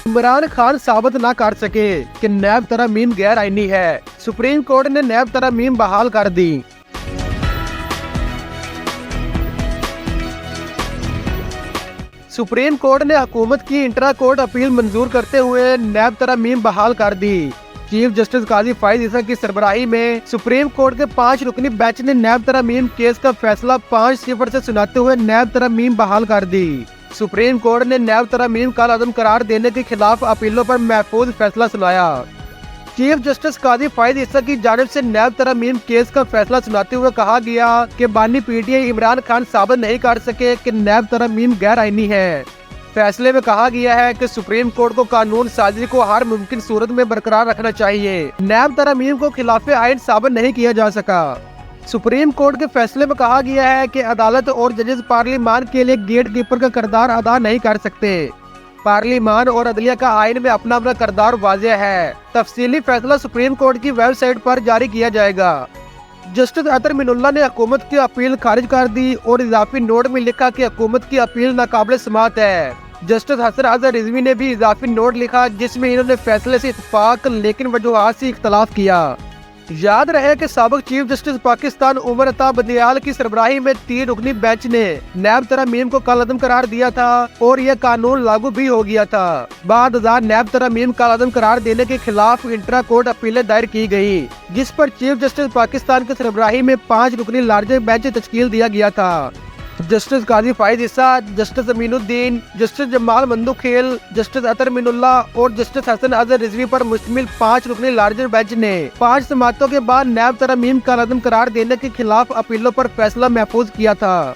इमरान खान साबित ना कर सके कि नैब तरमीम गैर आईनी है। सुप्रीम कोर्ट ने नैब तरमीम बहाल कर दी। सुप्रीम कोर्ट ने हुकूमत की इंट्रा कोर्ट अपील मंजूर करते हुए नैब तरमीम बहाल कर दी। चीफ जस्टिस काजी फाइज ईसा की सरबराही में सुप्रीम कोर्ट के 5 रुकनी बेंच ने नैब तरमीम केस का फैसला 5-0 से सुनाते हुए नैब तरमीम बहाल कर दी। सुप्रीम कोर्ट ने नैब तरमीम का अदम करार देने के खिलाफ अपीलों पर महफूज फैसला सुनाया। चीफ जस्टिस काजी फाइज ईसा की जानिब से नैब तरमीम केस का फैसला सुनाते हुए कहा गया कि बानी पीटीआई इमरान खान साबित नहीं कर सके कि नैब तरमीम गैर आईनी है। फैसले में कहा गया है कि सुप्रीम कोर्ट को कानून साजी को हर मुमकिन सूरत में बरकरार रखना चाहिए। नैब तरमीम को खिलाफ आइन साबित नहीं किया जा सका। सुप्रीम कोर्ट के फैसले में कहा गया है कि अदालत और जजेस पार्लियामान के लिए गेट कीपर का किरदार अदा नहीं कर सकते। पार्लियामान और अदलिया का आइन में अपना अपना किरदार वाज़ेह है। तफसीली फैसला सुप्रीम कोर्ट की वेबसाइट पर जारी किया जाएगा। जस्टिस अतर मिनुल्लाह ने हुकूमत की अपील खारिज कर दी और इजाफी नोट में लिखा कि हुकूमत की अपील नाकाबिल समाअत है। जस्टिस हसन अजहर रिजवी ने भी इजाफी नोट लिखा जिसमें इन्होंने फैसले से इत्तफाक लेकिन वजूहात से इख्तलाफ किया। याद रहे कि साबिक चीफ जस्टिस पाकिस्तान उमर अता बंदियाल की सरबराही में 3 रुकनी बेंच ने नैब तरमीम को कलअदम करार दिया था और यह कानून लागू भी हो गया था। बाद नैब तरमीम कलअदम करार देने के खिलाफ इंट्रा कोर्ट अपीलें दायर की गई, जिस पर चीफ जस्टिस पाकिस्तान की सरबराही में 5 रुकनी लार्जर बेंच तश्कील दिया गया था। Justice Qazi Faez Isa, justice Aminuddin, justice Jamal Mandokhail, justice Athar Minallah और जस्टिस हसन अजहर रिजवी पर मुश्तमिल 5 रुकनी लार्जर बेंच ने 5 समाअतों के बाद नैब तरमीम का कलअदम करार देने के खिलाफ अपीलों पर फैसला महफूज किया था।